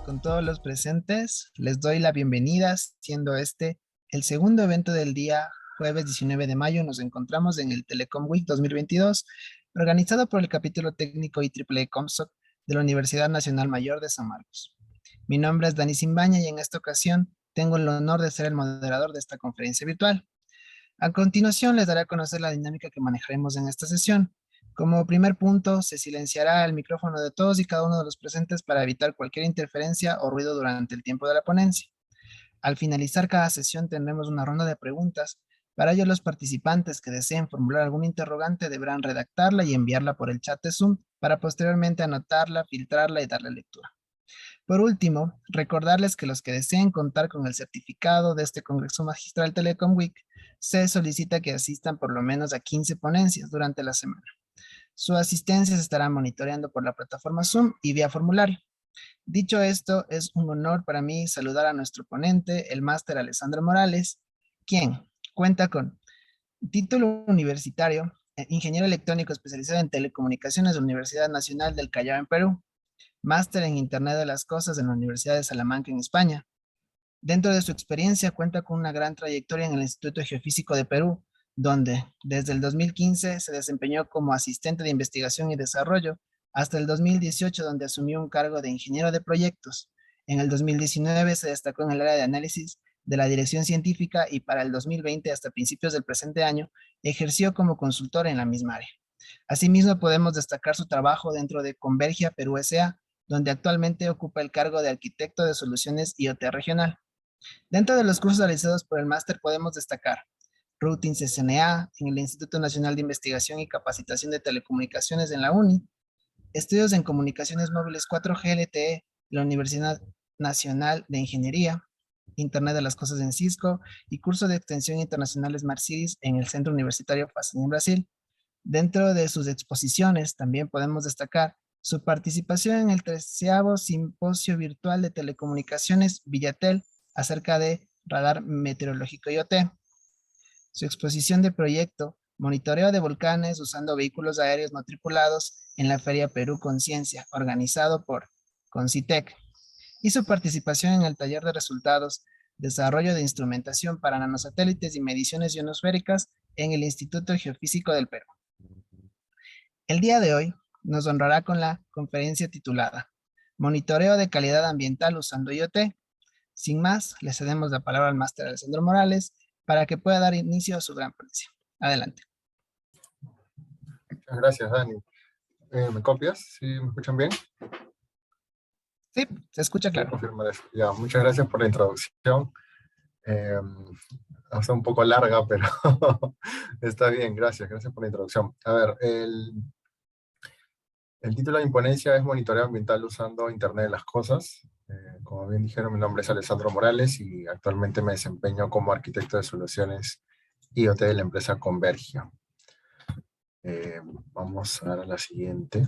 con todos los presentes. Les doy la bienvenida, siendo este el segundo evento del día, jueves 19 de mayo. Nos encontramos en el Telecom Week 2022, organizado por el capítulo técnico IEEE Comsoc de la Universidad Nacional Mayor de San Marcos. Mi nombre es Dani Simbaña y en esta ocasión tengo el honor de ser el moderador de esta conferencia virtual. A continuación les daré a conocer la dinámica que manejaremos en esta sesión. Como primer punto, se silenciará el micrófono de todos y cada uno de los presentes para evitar cualquier interferencia o ruido durante el tiempo de la ponencia. Al finalizar cada sesión tendremos una ronda de preguntas. Para ello, los participantes que deseen formular alguna interrogante deberán redactarla y enviarla por el chat de Zoom para posteriormente anotarla, filtrarla y darle lectura. Por último, recordarles que los que deseen contar con el certificado de este Congreso Magistral Telecom Week, se solicita que asistan por lo menos a 15 ponencias durante la semana. Su asistencia se estará monitoreando por la plataforma Zoom y vía formulario. Dicho esto, es un honor para mí saludar a nuestro ponente, el máster Alessandro Morales, quien cuenta con título universitario, ingeniero electrónico especializado en telecomunicaciones de la Universidad Nacional del Callao en Perú, máster en Internet de las Cosas en la Universidad de Salamanca en España. Dentro de su experiencia cuenta con una gran trayectoria en el Instituto Geofísico de Perú, donde desde el 2015 se desempeñó como asistente de investigación y desarrollo, hasta el 2018 donde asumió un cargo de ingeniero de proyectos. En el 2019 se destacó en el área de análisis de la dirección científica y para el 2020 hasta principios del presente año ejerció como consultor en la misma área. Asimismo podemos destacar su trabajo dentro de Convergia Perú S.A., donde actualmente ocupa el cargo de arquitecto de soluciones IoT regional. Dentro de los cursos realizados por el máster podemos destacar Routing CCNA en el Instituto Nacional de Investigación y Capacitación de Telecomunicaciones en la UNI, estudios en comunicaciones móviles 4G LTE en la Universidad Nacional de Ingeniería, Internet de las Cosas en Cisco y curso de extensión internacional Smart Cities en el Centro Universitario FACEN en Brasil. Dentro de sus exposiciones también podemos destacar su participación en el 13º Simposio Virtual de Telecomunicaciones Villatel acerca de radar meteorológico IoT. Su exposición de proyecto Monitoreo de volcanes usando vehículos aéreos no tripulados en la Feria Perú Conciencia, organizado por Concitec. Y su participación en el taller de resultados Desarrollo de instrumentación para nanosatélites y mediciones ionosféricas en el Instituto Geofísico del Perú. El día de hoy nos honrará con la conferencia titulada Monitoreo de calidad ambiental usando IoT. Sin más, le cedemos la palabra al máster Alessandro Morales para que pueda dar inicio a su gran ponencia. Adelante. Muchas gracias, Dani. ¿Me copias? ¿Sí me escuchan bien? Sí, se escucha claro. Confirmar eso. Ya, muchas gracias por la introducción. Está un poco larga, pero está bien, gracias por la introducción. A ver, el título de mi ponencia es Monitoreo ambiental usando Internet de las Cosas. Como bien dijeron, mi nombre es Alessandro Morales y actualmente me desempeño como arquitecto de soluciones IoT de la empresa Convergia. Vamos a la siguiente.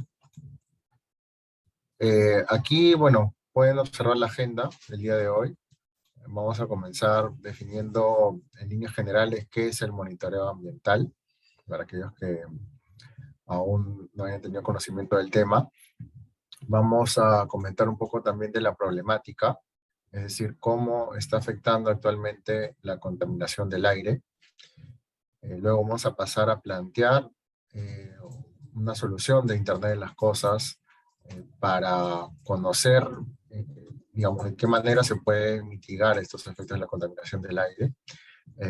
Aquí, bueno, pueden observar la agenda del día de hoy. Vamos a comenzar definiendo en líneas generales qué es el monitoreo ambiental, para aquellos que aún no hayan tenido conocimiento del tema. Vamos a comentar un poco también de la problemática, es decir, cómo está afectando actualmente la contaminación del aire. Luego vamos a pasar a plantear una solución de Internet de las Cosas para conocer, digamos, de qué manera se pueden mitigar estos efectos de la contaminación del aire.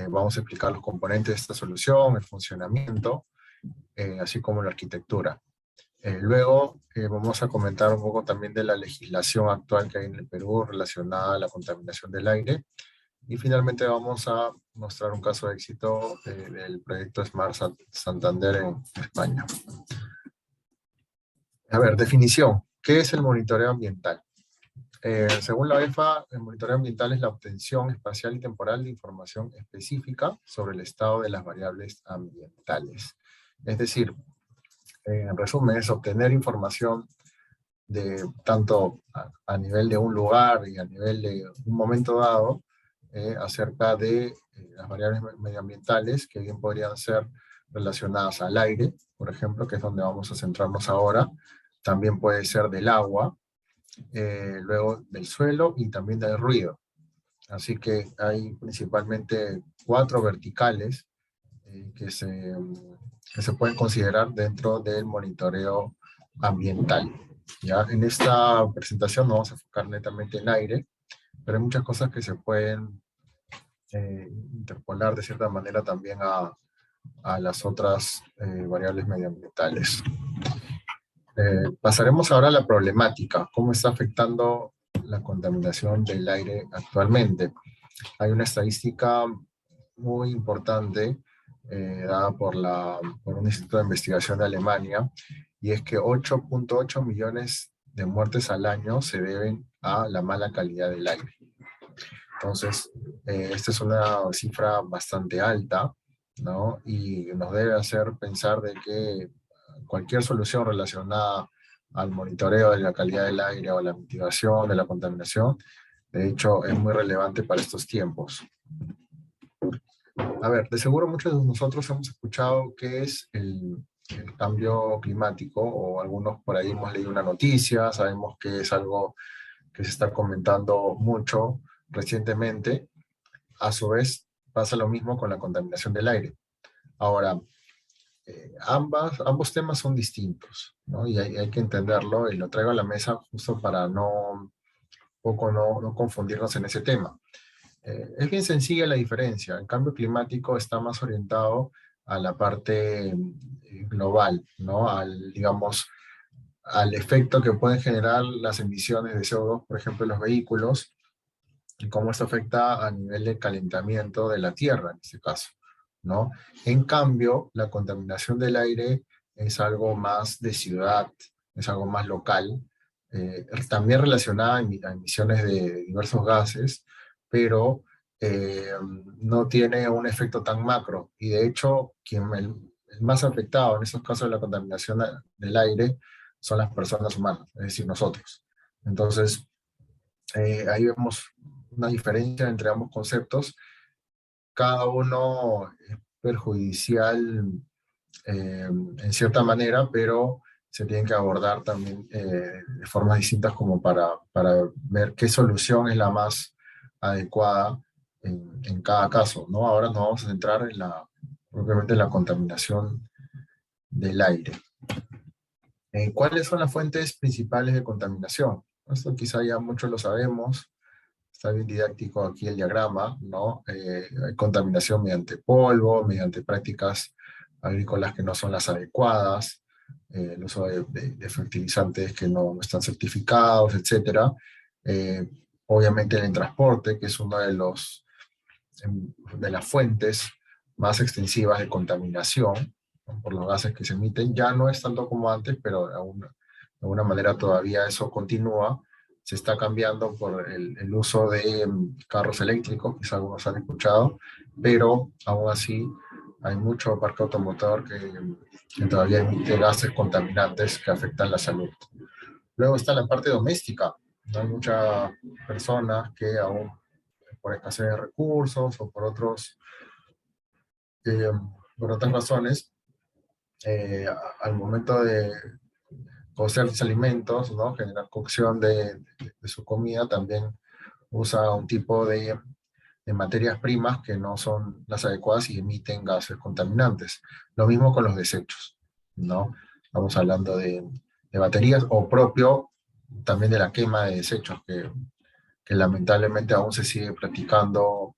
Vamos a explicar los componentes de esta solución, el funcionamiento, así como la arquitectura. Luego vamos a comentar un poco también de la legislación actual que hay en el Perú relacionada a la contaminación del aire. Y finalmente vamos a mostrar un caso de éxito del proyecto Smart Santander en España. A ver, definición. ¿Qué es el monitoreo ambiental? Según la EFA, el monitoreo ambiental es la obtención espacial y temporal de información específica sobre el estado de las variables ambientales. Es decir, en resumen, es obtener información de tanto a nivel de un lugar y a nivel de un momento dado acerca de las variables medioambientales que bien podrían ser relacionadas al aire, por ejemplo, que es donde vamos a centrarnos ahora. También puede ser del agua, luego del suelo y también del ruido. Así que hay principalmente 4 verticales que se pueden considerar dentro del monitoreo ambiental. ¿Ya? En esta presentación no vamos a enfocar netamente en aire, pero hay muchas cosas que se pueden interpolar de cierta manera también a las otras variables medioambientales. Pasaremos ahora a la problemática, cómo está afectando la contaminación del aire actualmente. Hay una estadística muy importante dada por un instituto de investigación de Alemania, y es que 8.8 millones de muertes al año se deben a la mala calidad del aire. Entonces, esta es una cifra bastante alta, ¿no? Y nos debe hacer pensar de que cualquier solución relacionada al monitoreo de la calidad del aire o la mitigación de la contaminación, de hecho, es muy relevante para estos tiempos. A ver, de seguro muchos de nosotros hemos escuchado qué es el cambio climático, o algunos por ahí hemos leído una noticia, sabemos que es algo que se está comentando mucho recientemente. A su vez, pasa lo mismo con la contaminación del aire. Ahora, ambos temas son distintos, ¿no? Y hay que entenderlo, y lo traigo a la mesa justo para no confundirnos en ese tema. Es bien sencilla la diferencia. El cambio climático está más orientado a la parte global, ¿no? Digamos, al efecto que pueden generar las emisiones de CO2, por ejemplo, en los vehículos, y cómo esto afecta a nivel de calentamiento de la Tierra, en este caso, ¿no? En cambio, la contaminación del aire es algo más de ciudad, es algo más local, también relacionada a emisiones de diversos gases, pero no tiene un efecto tan macro. Y de hecho, el más afectado en estos casos de la contaminación del aire son las personas humanas, es decir, nosotros. Entonces, ahí vemos una diferencia entre ambos conceptos. Cada uno es perjudicial en cierta manera, pero se tienen que abordar también de formas distintas como para ver qué solución es la más adecuada en cada caso, ¿no? Ahora nos vamos a centrar propiamente en la contaminación del aire. ¿Cuáles son las fuentes principales de contaminación? Esto quizá ya muchos lo sabemos, está bien didáctico aquí el diagrama, ¿no? Hay contaminación mediante polvo, mediante prácticas agrícolas que no son las adecuadas, el uso de fertilizantes que no están certificados, etc. Obviamente el transporte, que es uno de las fuentes más extensivas de contaminación, ¿no? Por los gases que se emiten. Ya no es tanto como antes, pero de alguna manera todavía eso continúa. Se está cambiando por el uso de carros eléctricos, quizás algunos han escuchado, pero aún así hay mucho parque automotor que todavía emite gases contaminantes que afectan la salud. Luego está la parte doméstica, ¿no? Hay muchas personas que aún por escasez de recursos o eh, por otras razones, al momento de cocer los alimentos, ¿no? Generar cocción de su comida, también usa un tipo de materias primas que no son las adecuadas y emiten gases contaminantes. Lo mismo con los desechos, ¿no? Estamos hablando de baterías o propio también de la quema de desechos que lamentablemente aún se sigue practicando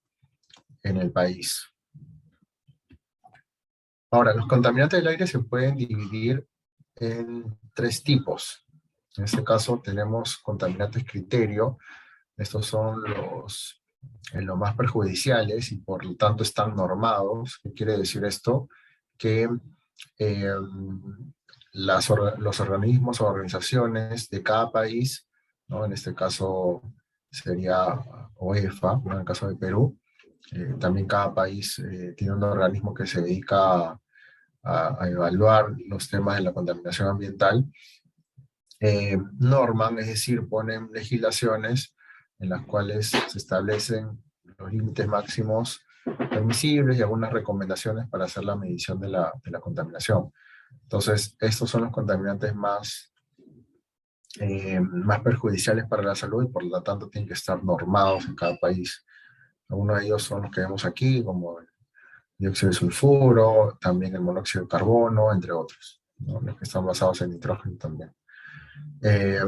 en el país. Ahora, los contaminantes del aire se pueden dividir en 3 tipos. En este caso tenemos contaminantes criterio. Estos son los más perjudiciales y por lo tanto están normados. ¿Qué quiere decir esto? Que eh, los organismos o organizaciones de cada país, ¿no? En este caso sería OEFA, ¿no? En el caso de Perú, también cada país tiene un organismo que se dedica a evaluar los temas de la contaminación ambiental, norman, es decir, ponen legislaciones en las cuales se establecen los límites máximos permisibles y algunas recomendaciones para hacer la medición de la contaminación. Entonces, estos son los contaminantes más más perjudiciales para la salud y por lo tanto tienen que estar normados en cada país. Algunos de ellos son los que vemos aquí, como el dióxido de sulfuro, también el monóxido de carbono, entre otros, ¿no? Los que están basados en nitrógeno también. Eh,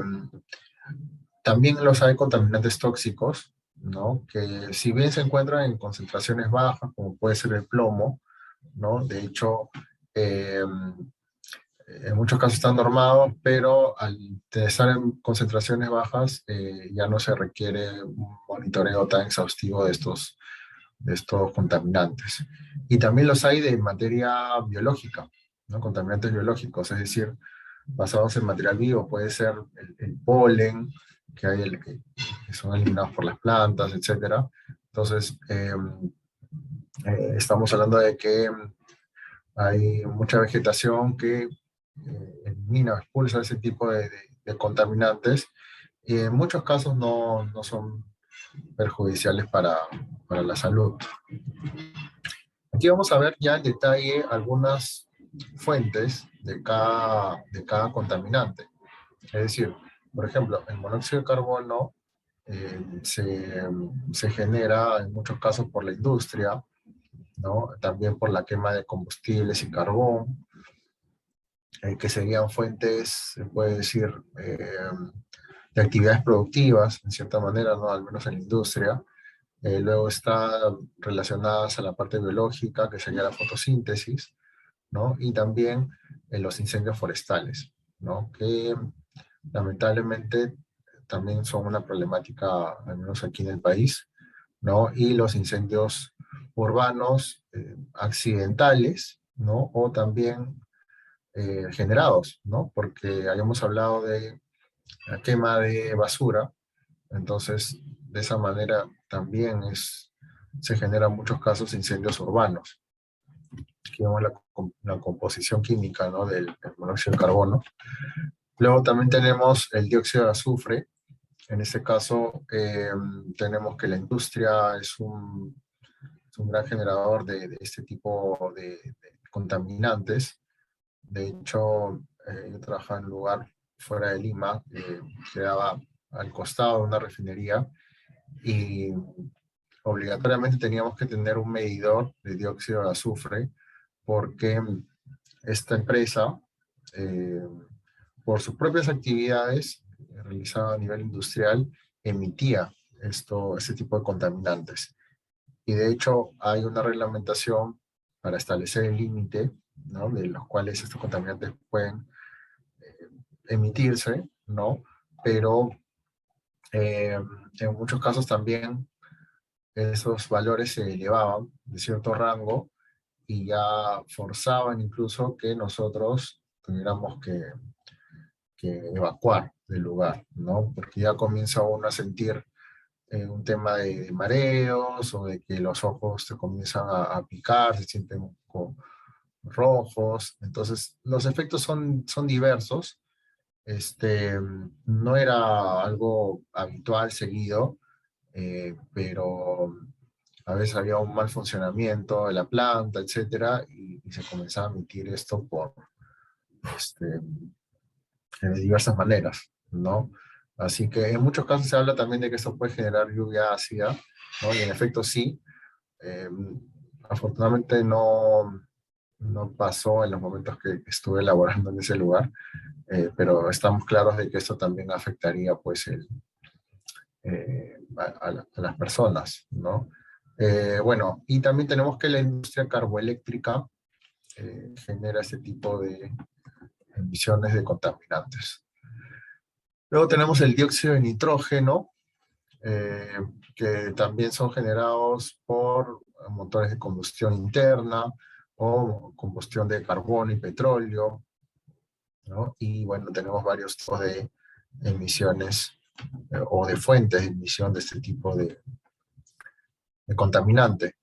También los hay contaminantes tóxicos, ¿no? Que si bien se encuentran en concentraciones bajas, como puede ser el plomo, ¿no? De hecho, eh, en muchos casos están normados, pero al estar en concentraciones bajas ya no se requiere un monitoreo tan exhaustivo de estos contaminantes. Y también los hay de materia biológica, ¿no? Contaminantes biológicos, es decir, basados en material vivo, puede ser el polen, que hay que son eliminados por las plantas, etcétera. Entonces, estamos hablando de que hay mucha vegetación que elimina, expulsa ese tipo de contaminantes y en muchos casos no son perjudiciales para la salud. Aquí vamos a ver ya en detalle algunas fuentes de cada contaminante. Es decir, por ejemplo, el monóxido de carbono se genera en muchos casos por la industria, ¿no? También por la quema de combustibles y carbón, que serían fuentes, se puede decir, de actividades productivas, en cierta manera, ¿no? Al menos en la industria. Luego están relacionadas a la parte biológica, que sería la fotosíntesis, ¿no? Y también en los incendios forestales, ¿no? Que lamentablemente también son una problemática, al menos aquí en el país, ¿no? Y los incendios urbanos accidentales, ¿no? O también generados, ¿no? Porque habíamos hablado de la quema de basura, entonces de esa manera también se generan muchos casos de incendios urbanos. Aquí vemos la composición química, ¿no? Del monóxido de carbono. Luego también tenemos el dióxido de azufre. En este caso tenemos que la industria es un gran generador de este tipo de contaminantes. De hecho, yo trabajaba en un lugar fuera de Lima, que quedaba al costado de una refinería, y obligatoriamente teníamos que tener un medidor de dióxido de azufre, porque esta empresa, eh, por sus propias actividades realizadas a nivel industrial, emitía este tipo de contaminantes. Y de hecho hay una reglamentación para establecer el límite, ¿no? De los cuales estos contaminantes pueden emitirse, ¿no? Pero en muchos casos también esos valores se elevaban de cierto rango y ya forzaban incluso que nosotros tuviéramos que evacuar del lugar, ¿no? Porque ya comienza uno a sentir un tema de mareos o de que los ojos te comienzan a picar, se sienten un poco rojos. Entonces, los efectos son diversos. No era algo habitual, seguido, pero a veces había un mal funcionamiento de la planta, etcétera, y se comenzaba a emitir esto este, de diversas maneras, ¿no? Así que en muchos casos se habla también de que esto puede generar lluvia ácida, ¿no? Y en efecto sí. Eh, Afortunadamente no pasó en los momentos que estuve laborando en ese lugar, pero estamos claros de que esto también afectaría pues a las personas, ¿no? Bueno, y también tenemos que la industria carboeléctrica genera este tipo de emisiones de contaminantes. Luego tenemos el dióxido de nitrógeno, eh, que también son generados por motores de combustión interna o combustión de carbono y petróleo, ¿no? Y bueno, tenemos varios tipos de emisiones o de fuentes de emisión de este tipo de contaminante.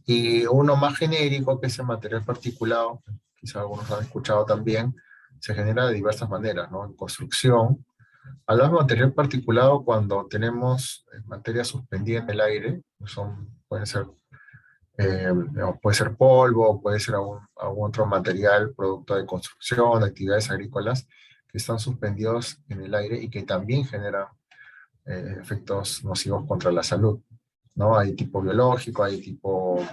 Y uno más genérico, que es el material particulado, quizá algunos han escuchado también, se genera de diversas maneras, ¿no? En construcción, hablamos de material particulado cuando tenemos materia suspendida en el aire, pueden ser, puede ser polvo, puede ser algún otro material, producto de construcción, de actividades agrícolas, que están suspendidos en el aire y que también generan efectos nocivos contra la salud, ¿no? Hay tipo biológico, hay tipo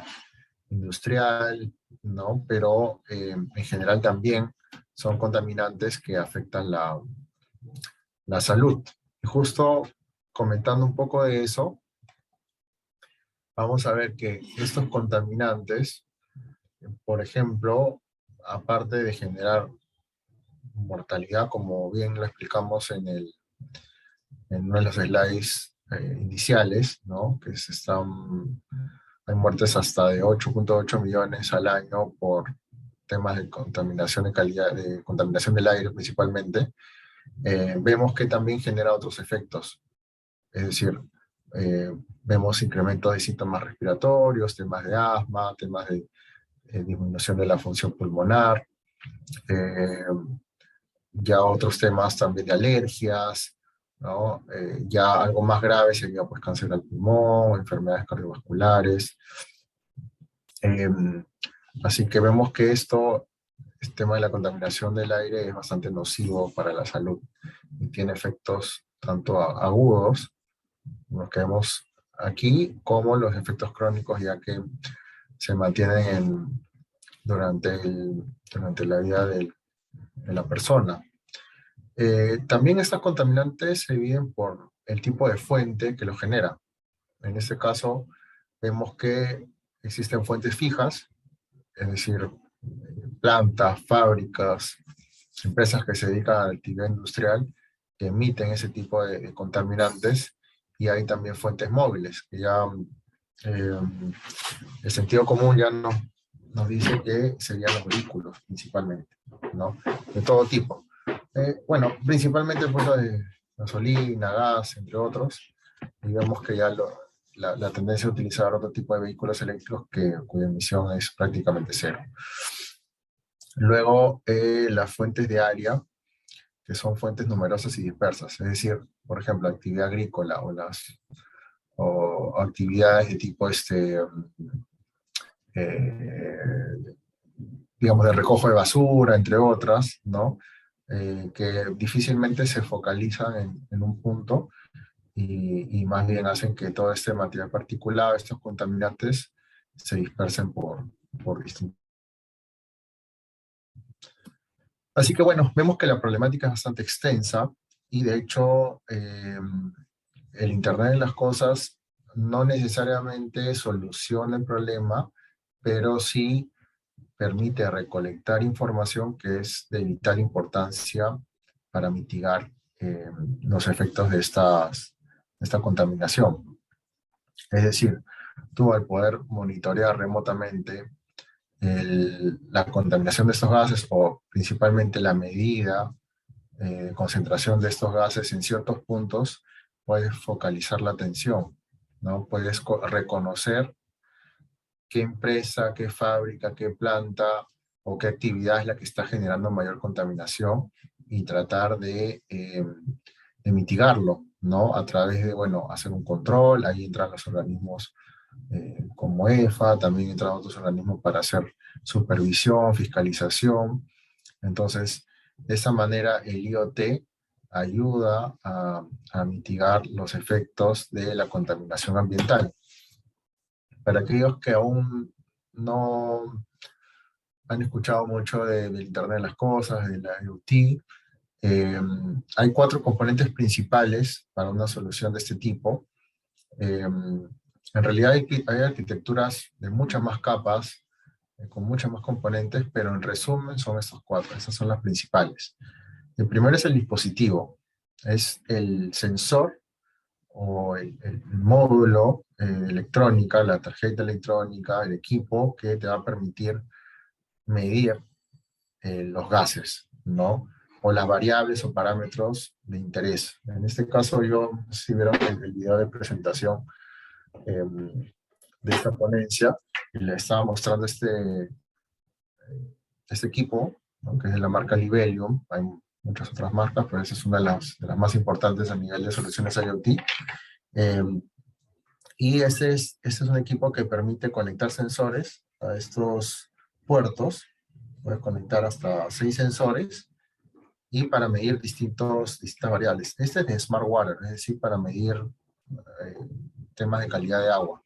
industrial, ¿no? Pero en general también son contaminantes que afectan la salud. Y justo comentando un poco de eso, vamos a ver que estos contaminantes, por ejemplo, aparte de generar mortalidad, como bien lo explicamos en uno de los slides iniciales, ¿no? Que hay muertes hasta de 8.8 millones al año por temas de contaminación de calidad, de contaminación del aire principalmente. Vemos que también genera otros efectos, es decir, vemos incremento de síntomas respiratorios, temas de asma, temas de disminución de la función pulmonar, eh, ya otros temas también de alergias, ¿no? Ya algo más grave sería pues cáncer al pulmón, enfermedades cardiovasculares. Eh, Así que vemos que este tema de la contaminación del aire es bastante nocivo para la salud y tiene efectos tanto agudos, los que vemos aquí, como los efectos crónicos, ya que se mantienen durante la vida de la persona. También estas contaminantes se dividen por el tipo de fuente que los genera. En este caso, vemos que existen fuentes fijas, es decir, plantas, fábricas, empresas que se dedican a la actividad industrial que emiten ese tipo de contaminantes, y hay también fuentes móviles, que ya eh, el sentido común ya nos dice que serían los vehículos principalmente, ¿no? De todo tipo. Bueno, principalmente pues lo de gasolina, gas, entre otros, y vemos que ya la tendencia a utilizar otro tipo de vehículos eléctricos cuya emisión es prácticamente cero. Luego, las fuentes de área, que son fuentes numerosas y dispersas, es decir, por ejemplo, actividad agrícola o actividades de tipo, digamos, de recojo de basura, entre otras, ¿no? Que difícilmente se focalizan en un punto y más bien hacen que todo este material particulado, estos contaminantes, se dispersen por distintos. Así que bueno, vemos que la problemática es bastante extensa y de hecho el Internet de las Cosas no necesariamente soluciona el problema, pero sí permite recolectar información que es de vital importancia para mitigar los efectos de esta contaminación. Es decir, tú al poder monitorear remotamente la contaminación de estos gases o principalmente la medida, concentración de estos gases en ciertos puntos, puedes focalizar la atención, ¿no? Puedes reconocer qué empresa, qué fábrica, qué planta o qué actividad es la que está generando mayor contaminación y tratar de mitigarlo, ¿no? A través de, bueno, hacer un control. Ahí entran los organismos como EFA, también entran otros organismos para hacer supervisión, fiscalización. Entonces, de esa manera el IoT ayuda a mitigar los efectos de la contaminación ambiental. Para aquellos que aún no han escuchado mucho del Internet de las Cosas, de la IoT, hay 4 componentes principales para una solución de este tipo. En realidad hay arquitecturas de muchas más capas, con muchas más componentes, pero en resumen son estos 4, esas son las principales. El primero es el dispositivo, es el sensor o el módulo de electrónica, la tarjeta electrónica, el equipo que te va a permitir medir los gases, ¿no? O las variables o parámetros de interés. En este caso yo, si vieron el video de presentación de esta ponencia, y le estaba mostrando este equipo, ¿no? Que es de la marca Libelium. Hay muchas otras marcas, pero esa es una de las más importantes a nivel de soluciones IoT. Y este es un equipo que permite conectar sensores a estos puertos. Puedes conectar hasta 6 sensores y para medir distintas variables. Este es de Smart Water, es decir, para medir temas de calidad de agua,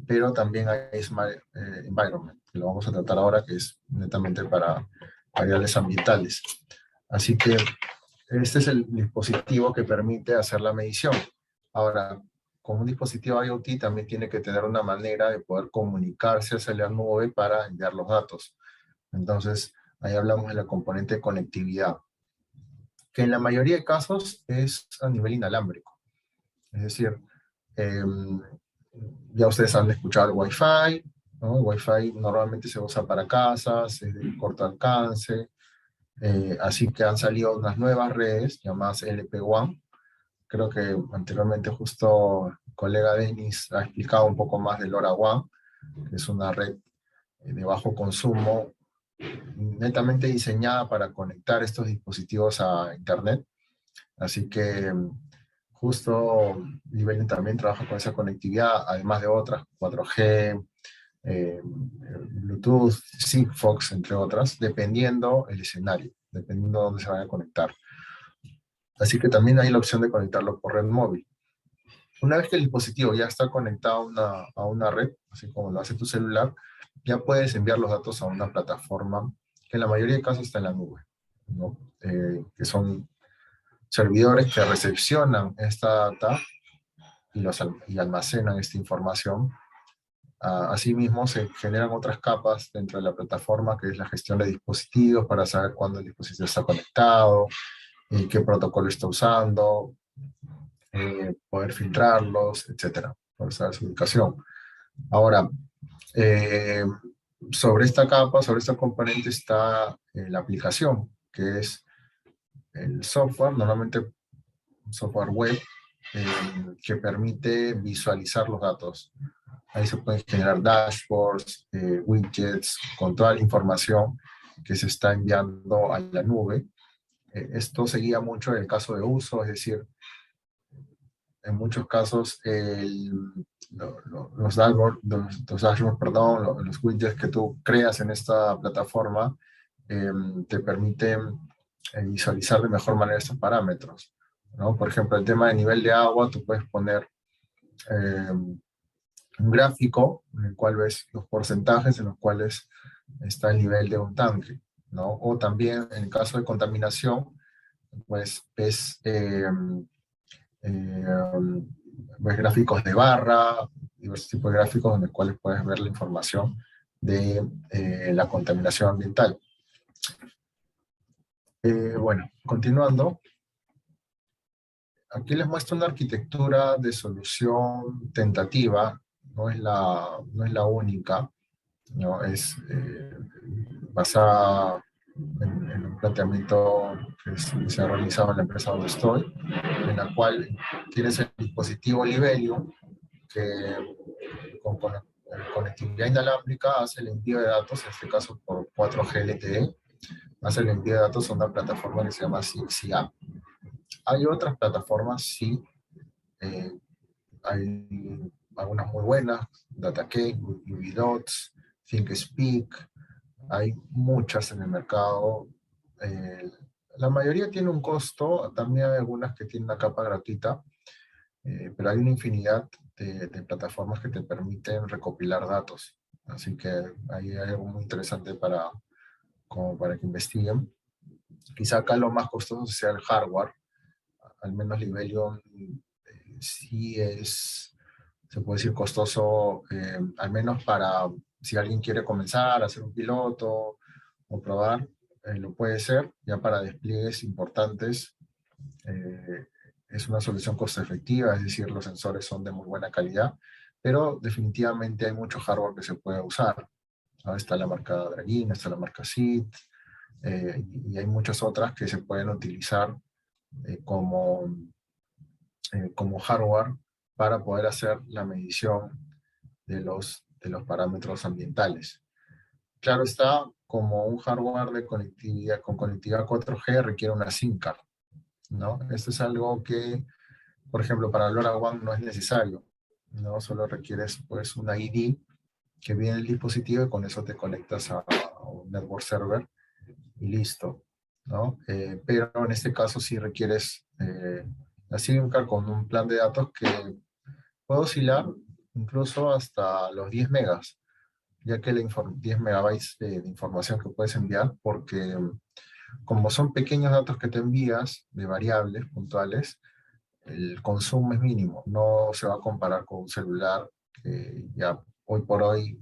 pero también hay Smart Environment, que lo vamos a tratar ahora, que es netamente para variables ambientales. Así que este es el dispositivo que permite hacer la medición. Ahora, como un dispositivo IoT también tiene que tener una manera de poder comunicarse hacia la nube para enviar los datos. Entonces, ahí hablamos de la componente de conectividad, que en la mayoría de casos es a nivel inalámbrico. Es decir, eh, ya ustedes han escuchado el Wi-Fi, ¿no? El Wi-Fi normalmente se usa para casas, es de corto alcance, así que han salido unas nuevas redes llamadas LPWAN. Creo que anteriormente justo el colega Denis ha explicado un poco más del LoRaWAN, que es una red de bajo consumo, netamente diseñada para conectar estos dispositivos a Internet. Así que justo Ibelin también trabaja con esa conectividad, además de otras, 4G, Bluetooth, Sigfox, entre otras, dependiendo el escenario, dependiendo de dónde se vaya a conectar. Así que también hay la opción de conectarlo por red móvil. Una vez que el dispositivo ya está conectado a una red, así como lo hace tu celular, ya puedes enviar los datos a una plataforma que en la mayoría de casos está en la nube, ¿no? Que son servidores que recepcionan esta data y almacenan esta información. Asimismo, se generan otras capas dentro de la plataforma, que es la gestión de dispositivos, para saber cuándo el dispositivo está conectado, qué protocolo está usando, poder filtrarlos, etcétera, para saber su ubicación. Ahora, eh, sobre esta capa, sobre esta componente está la aplicación, que es el software, normalmente un software web, que permite visualizar los datos. Ahí se pueden generar dashboards, widgets, con toda la información que se está enviando a la nube. Esto se guía mucho en el caso de uso, es decir, en muchos casos los dashboards, perdón, los widgets que tú creas en esta plataforma te permiten visualizar de mejor manera estos parámetros, ¿no? Por ejemplo, el tema de nivel de agua, tú puedes poner un gráfico en el cual ves los porcentajes en los cuales está el nivel de un tanque, ¿no? O también en el caso de contaminación, pues ves gráficos de barra, diversos tipos de gráficos en los cuales puedes ver la información de la contaminación ambiental. Bueno, continuando, aquí les muestro una arquitectura de solución tentativa, no es la única, ¿no? Es basada en un planteamiento que se ha realizado en la empresa donde estoy, en la cual tienes el dispositivo Libelium, que con conectividad inalámbrica hace el envío de datos, en este caso por 4G LTE, hace el envío de datos a una plataforma que se llama CXIA. Hay otras plataformas, sí, hay algunas muy buenas, DataCake, UbiDots, ThinkSpeak, hay muchas en el mercado. La mayoría tiene un costo, también hay algunas que tienen una capa gratuita, pero hay una infinidad de plataformas que te permiten recopilar datos. Así que ahí hay algo muy interesante como para que investiguen. Quizá acá lo más costoso sea el hardware, al menos Libelium sí se puede decir costoso, al menos para si alguien quiere comenzar a hacer un piloto o probar, lo puede ser. Ya para despliegues importantes es una solución costo efectiva, es decir, los sensores son de muy buena calidad, pero definitivamente hay mucho hardware que se puede usar. ¿No? Está la marca Dragin, está la marca SID, y hay muchas otras que se pueden utilizar como hardware para poder hacer la medición de los parámetros ambientales. Claro está, como un hardware de conectividad con conectividad 4G requiere una SIM card, ¿no? Esto es algo que, por ejemplo, para LoRaWAN no es necesario, ¿no? Solo requieres pues una ID que viene el dispositivo y con eso te conectas a un network server y listo. ¿no? Pero en este caso sí requieres la SIM card con un plan de datos que puede oscilar incluso hasta los 10 megas, ya que 10 megabytes de información que puedes enviar, porque como son pequeños datos que te envías de variables puntuales, el consumo es mínimo, no se va a comparar con un celular que ya hoy por hoy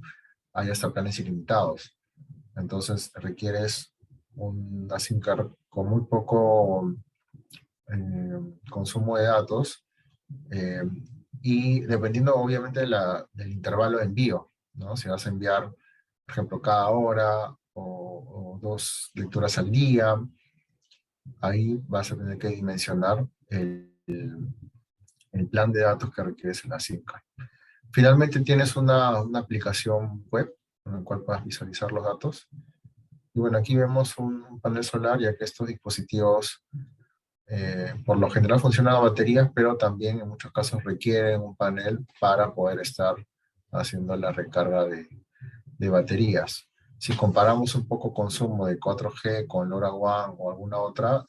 hay hasta planes ilimitados. Entonces requieres una SIM card con muy poco consumo de datos eh, y dependiendo obviamente del intervalo de envío, ¿no? Si vas a enviar, por ejemplo, cada hora o dos lecturas al día, ahí vas a tener que dimensionar el plan de datos que requieres en la SIM card. Finalmente tienes una aplicación web en la cual puedas visualizar los datos. Y bueno, aquí vemos un panel solar, ya que estos dispositivos por lo general funcionan a baterías, pero también en muchos casos requieren un panel para poder estar haciendo la recarga de baterías. Si comparamos un poco consumo de 4G con LoRaWAN o alguna otra,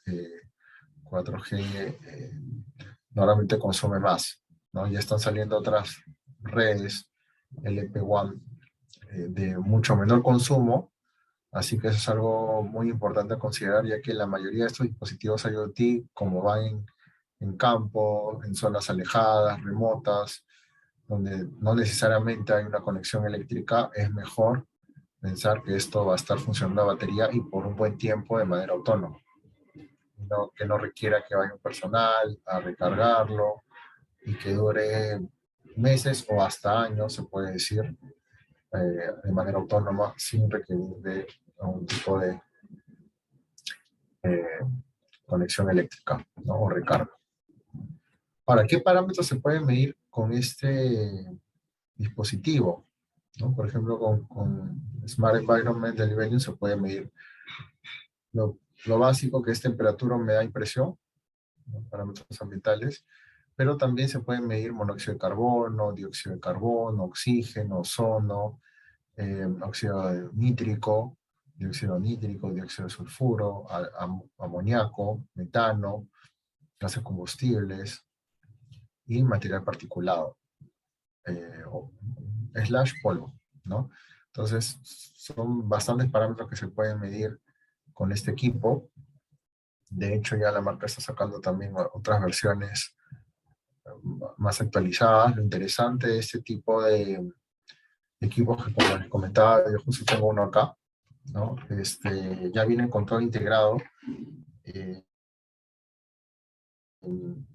4G normalmente consume más, ¿no? Ya están saliendo otras redes LP WAN de mucho menor consumo, así que eso es algo muy importante a considerar, ya que la mayoría de estos dispositivos IoT, como van en campo, en zonas alejadas, remotas, donde no necesariamente hay una conexión eléctrica, es mejor pensar que esto va a estar funcionando a batería y por un buen tiempo de manera autónoma. No, que no requiera que vaya un personal a recargarlo y que dure meses o hasta años, se puede decir, de manera autónoma sin requerir de algún tipo de eh, conexión eléctrica, ¿no? O recarga. Ahora, ¿qué parámetros se pueden medir con este dispositivo? ¿No? Por ejemplo, con Smart Environment Delivery se puede medir lo básico, que es temperatura, humedad y presión, ¿no? Parámetros ambientales, pero también se puede medir monóxido de carbono, dióxido de carbono, oxígeno, ozono, óxido nítrico, dióxido de sulfuro, amoníaco, metano, gases combustibles y material particulado, slash polvo, ¿no? Entonces, son bastantes parámetros que se pueden medir con este equipo. De hecho, ya la marca está sacando también otras versiones más actualizadas. Lo interesante de este tipo de equipos que, como les comentaba, yo justo tengo uno acá, ¿no? Ya vienen con todo integrado. Eh,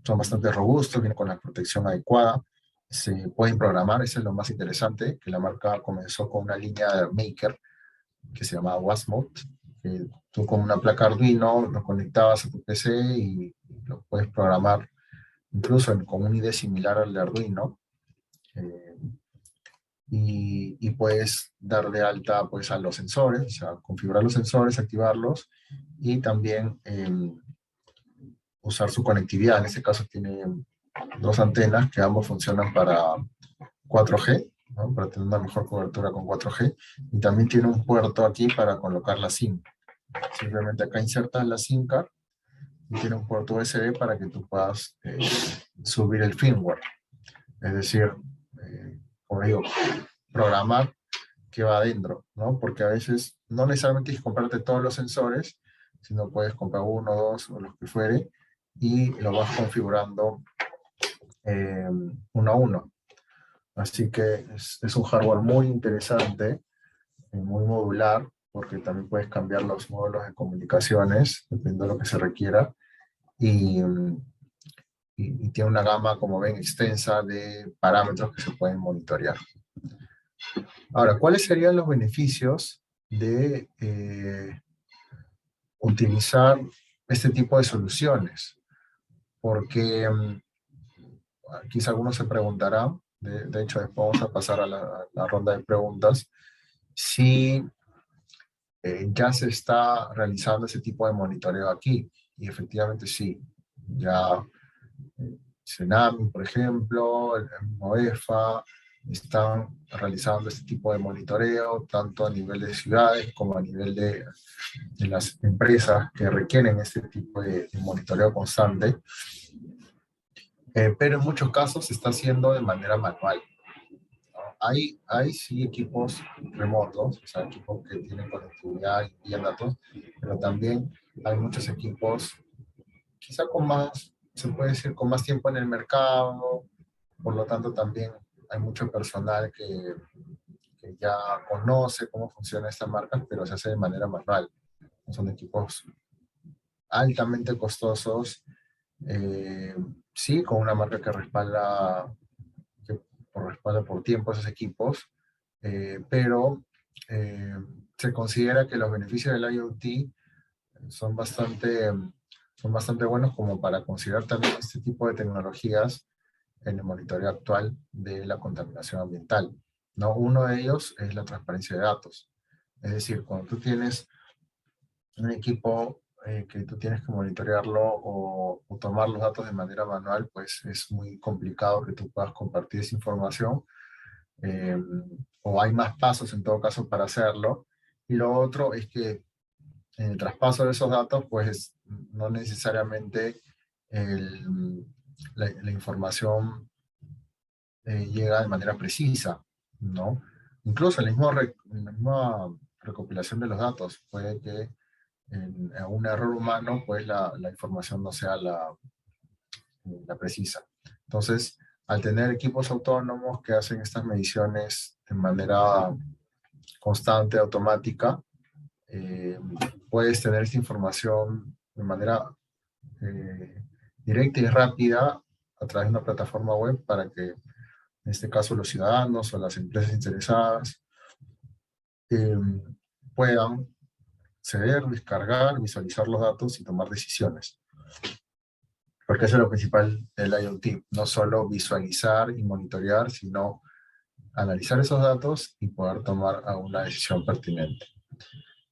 Son bastante robustos, vienen con la protección adecuada. Se pueden programar, eso es lo más interesante, que la marca comenzó con una línea de Maker que se llamaba Wasmod, que tú con una placa Arduino lo conectabas a tu PC y lo puedes programar incluso con un IDE similar al de Arduino, eh, y puedes dar de alta pues, a los sensores, o sea, configurar los sensores, activarlos, y también usar su conectividad. En este caso tiene dos antenas que ambos funcionan para 4G, ¿no? Para tener una mejor cobertura con 4G, y también tiene un puerto aquí para colocar la SIM. Simplemente acá insertas la SIM card y tiene un puerto USB para que tú puedas subir el firmware. Es decir, como digo, programar qué va adentro, ¿no? Porque a veces no necesariamente tienes que comprarte todos los sensores, sino puedes comprar uno, dos o los que fuere y lo vas configurando uno a uno. Así que es un hardware muy interesante, muy modular, porque también puedes cambiar los módulos de comunicaciones, dependiendo de lo que se requiera, y, y tiene una gama, como ven, extensa de parámetros que se pueden monitorear. Ahora, ¿cuáles serían los beneficios de utilizar este tipo de soluciones? Porque quizá algunos se preguntarán, de hecho después vamos a pasar a la ronda de preguntas, si ya se está realizando ese tipo de monitoreo aquí. Y efectivamente sí, ya Senami, por ejemplo, el mismo EFA, están realizando este tipo de monitoreo, tanto a nivel de ciudades como a nivel de las empresas que requieren este tipo de monitoreo constante, pero en muchos casos se está haciendo de manera manual. Hay sí equipos remotos, o sea, equipos que tienen conectividad y envían datos, pero también hay muchos equipos, quizá con más, se puede decir, con más tiempo en el mercado, por lo tanto también hay mucho personal que ya conoce cómo funciona esta marca, pero se hace de manera manual. Son equipos altamente costosos, eh, sí, con una marca que respalda por tiempo esos equipos, pero eh, se considera que los beneficios del IoT son bastante, son bastante buenos como para considerar también este tipo de tecnologías en el monitoreo actual de la contaminación ambiental, ¿no? Uno de ellos es la transparencia de datos. Es decir, cuando tú tienes un equipo que tú tienes que monitorearlo o tomar los datos de manera manual, pues es muy complicado que tú puedas compartir esa información, eh, o hay más pasos en todo caso para hacerlo. Y lo otro es que en el traspaso de esos datos, pues no necesariamente la información llega de manera precisa, ¿no? Incluso en la misma recopilación de los datos puede que en un error humano, pues la información no sea la precisa. Entonces, al tener equipos autónomos que hacen estas mediciones de manera constante, automática, eh, puedes tener esta información de manera eh, directa y rápida a través de una plataforma web para que, en este caso, los ciudadanos o las empresas interesadas eh, puedan acceder, descargar, visualizar los datos y tomar decisiones. Porque eso es lo principal del IoT, no solo visualizar y monitorear, sino analizar esos datos y poder tomar una decisión pertinente.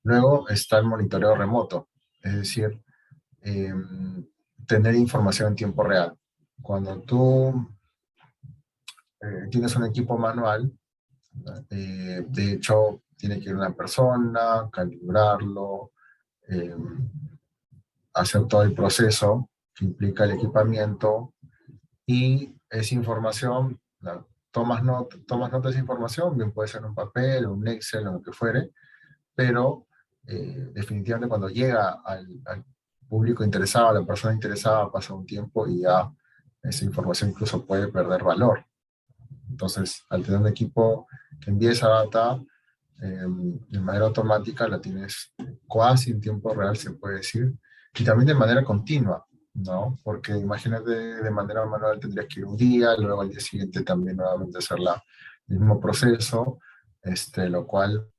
Luego está el monitoreo remoto, es decir, eh, tener información en tiempo real. Cuando tú tienes un equipo manual, de hecho, tiene que ir una persona, calibrarlo, eh, hacer todo el proceso que implica el equipamiento, y esa información, tomas nota de esa información, bien puede ser en un papel, un Excel, o lo que fuere, pero definitivamente cuando llega al público interesado, a la persona interesada, pasa un tiempo y ya esa información incluso puede perder valor. Entonces, al tener un equipo que envíe esa data de manera automática, la tienes casi en tiempo real, se puede decir, y también de manera continua, ¿no? Porque imagínate, de manera manual tendrías que ir un día, luego al día siguiente también nuevamente hacer el mismo proceso, lo cual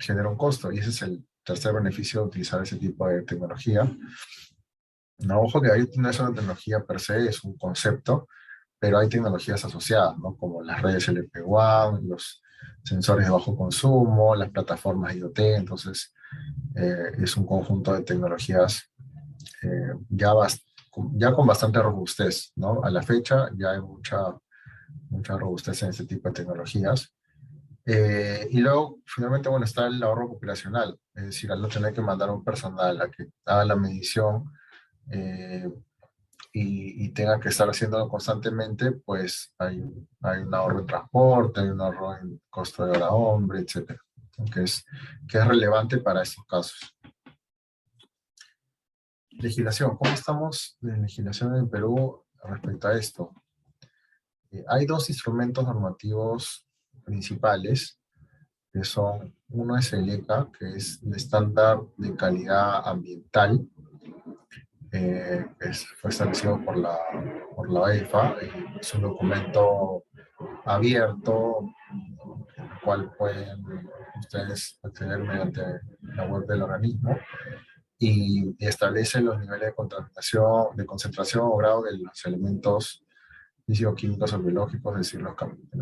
genera un costo, y ese es el tercer beneficio de utilizar ese tipo de tecnología. No, ojo que ahí no es una tecnología per se, es un concepto, pero hay tecnologías asociadas, ¿no? Como las redes LP WAN, los sensores de bajo consumo, las plataformas IoT. Entonces es un conjunto de tecnologías ya con bastante robustez, ¿no? A la fecha ya hay mucha robustez en este tipo de tecnologías. Y luego, finalmente, bueno, está el ahorro operacional, es decir, al no tener que mandar a un personal a que haga la medición, eh, y tenga que estar haciéndolo constantemente, pues hay un ahorro en transporte, hay un ahorro en costo de hora hombre, etcétera, que es relevante para estos casos. Legislación. ¿Cómo estamos de legislación en Perú respecto a esto? Hay dos instrumentos normativos principales, que son, uno es el ECA, que es el estándar de calidad ambiental, fue establecido por la OEFA, es un documento abierto, al cual pueden ustedes acceder mediante la web del organismo, y establece los niveles de contaminación, de concentración o grado de los elementos físico-químicos o biológicos, es decir, los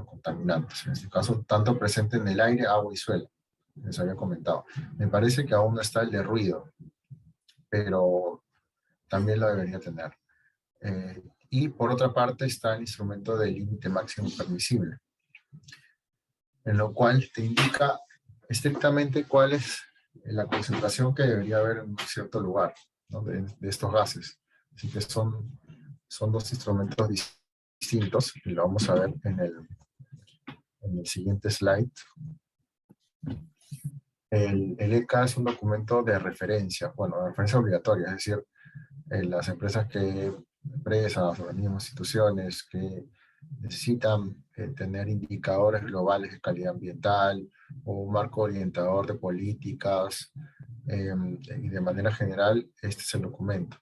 contaminantes. En este caso, tanto presente en el aire, agua y suelo, les había comentado. Me parece que aún no está el de ruido, pero también lo debería tener. Y por otra parte está el instrumento de límite máximo permisible. en lo cual te indica estrictamente cuál es la concentración que debería haber en un cierto lugar, ¿no? de estos gases. Así que son dos instrumentos distintos, y lo vamos a ver en el siguiente slide. El ECA es un documento de referencia, bueno, de referencia obligatoria, es decir, las empresas, organismos, instituciones que necesitan tener indicadores globales de calidad ambiental o un marco orientador de políticas, y de manera general, este es el documento.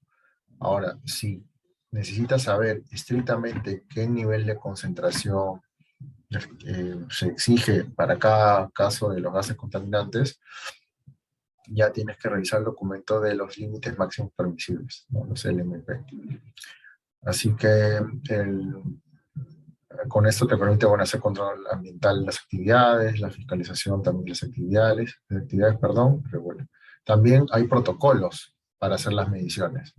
Ahora, si necesitas saber estrictamente qué nivel de concentración se exige para cada caso de los gases contaminantes, ya tienes que revisar el documento de los límites máximos permisibles, ¿no? Los LMP. Así que con esto te permite, bueno, hacer control ambiental de las actividades, la fiscalización también de las actividades, perdón, pero bueno. También hay protocolos para hacer las mediciones.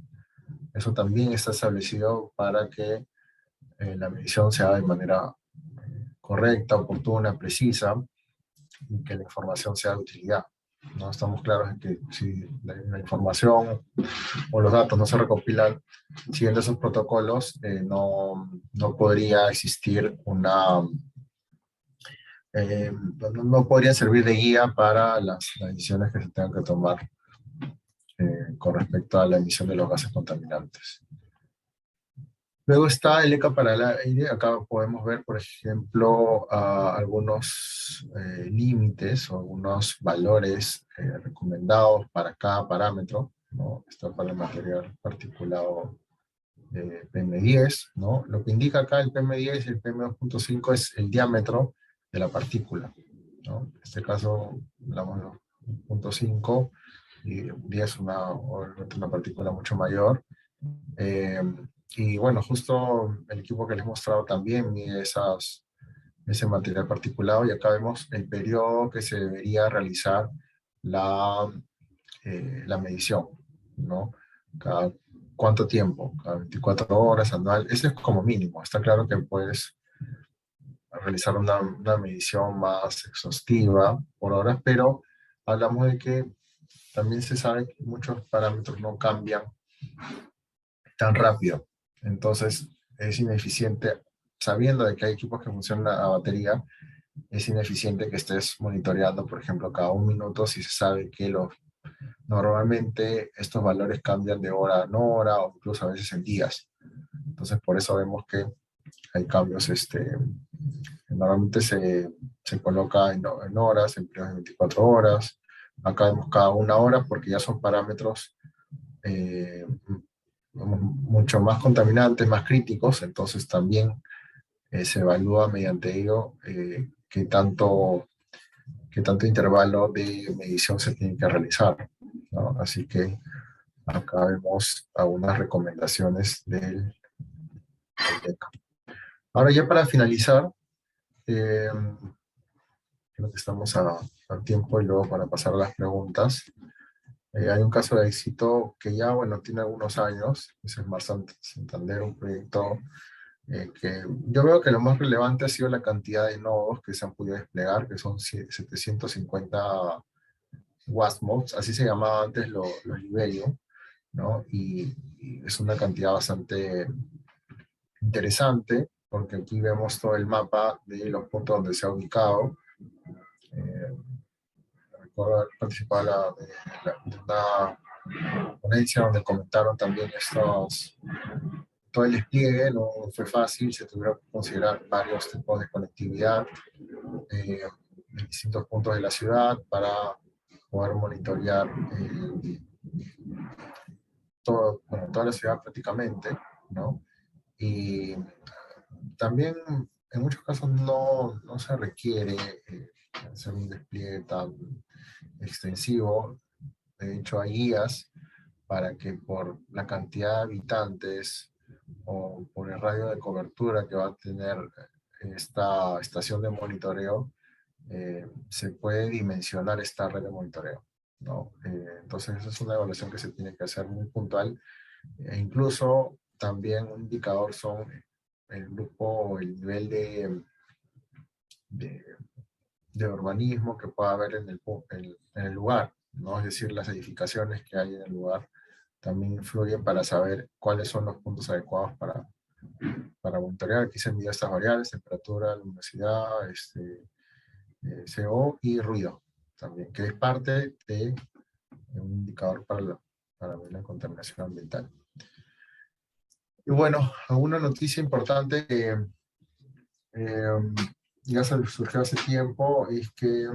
Eso también está establecido para que la medición se haga de manera correcta, oportuna, precisa, y que la información sea de utilidad. ¿No? Estamos claros en que si la información o los datos no se recopilan siguiendo esos protocolos, no podría existir no podría servir de guía para las decisiones que se tengan que tomar con respecto a la emisión de los gases contaminantes. Luego está el ECA para el aire. Acá podemos ver, por ejemplo, algunos límites o algunos valores recomendados para cada parámetro, ¿no? Está para el material particulado PM10, ¿no? Lo que indica acá el PM10 y el PM2.5 es el diámetro de la partícula, ¿no? En este caso, hablamos de 2.5 y 10 es una partícula mucho mayor. Y bueno, justo el equipo que les he mostrado también mide ese material particulado, y acá vemos el periodo que se debería realizar la medición, ¿no? Cada cuánto tiempo, cada 24 horas, anual, ese es como mínimo. Está claro que puedes realizar una medición más exhaustiva por horas, pero hablamos de que también se sabe que muchos parámetros no cambian tan rápido. Entonces es ineficiente, sabiendo de que hay equipos que funcionan a batería, es ineficiente que estés monitoreando, por ejemplo, cada un minuto si se sabe que normalmente estos valores cambian de hora en hora o incluso a veces en días. Entonces por eso vemos que hay cambios, normalmente se coloca en horas, en periodos de 24 horas. Acá vemos cada una hora porque ya son parámetros mucho más contaminantes, más críticos, entonces también se evalúa mediante ello qué tanto intervalo de medición se tiene que realizar, ¿no? Así que acá vemos algunas recomendaciones del ECA. Ahora ya para finalizar, creo que estamos a tiempo y luego para pasar a las preguntas. Hay un caso de éxito que ya, bueno, tiene algunos años, es el Mar Santander, un proyecto que yo veo que lo más relevante ha sido la cantidad de nodos que se han podido desplegar, que son 750 WASMODs, así se llamaba antes los Libelio, ¿no? Y es una cantidad bastante interesante, porque aquí vemos todo el mapa de los puntos donde se ha ubicado. Recuerdo haber participado de una ponencia donde comentaron también todo el despliegue. No fue fácil, se tuvieron que considerar varios tipos de conectividad en distintos puntos de la ciudad para poder monitorear toda la ciudad prácticamente, ¿no? Y también en muchos casos no se requiere hacer un despliegue tan extensivo. De hecho, hay guías para que por la cantidad de habitantes o por el radio de cobertura que va a tener esta estación de monitoreo, se puede dimensionar esta red de monitoreo, ¿no? Entonces, esa es una evaluación que se tiene que hacer muy puntual. E incluso también un indicador son el grupo, el nivel de, de urbanismo que pueda haber en el lugar, ¿no? Es decir, las edificaciones que hay en el lugar también influyen para saber cuáles son los puntos adecuados para monitorear. Aquí se mide estas variables: temperatura, luminosidad, CO y ruido también, que es parte de un indicador para ver la contaminación ambiental. Y bueno, una noticia importante que ya surgió hace tiempo es que,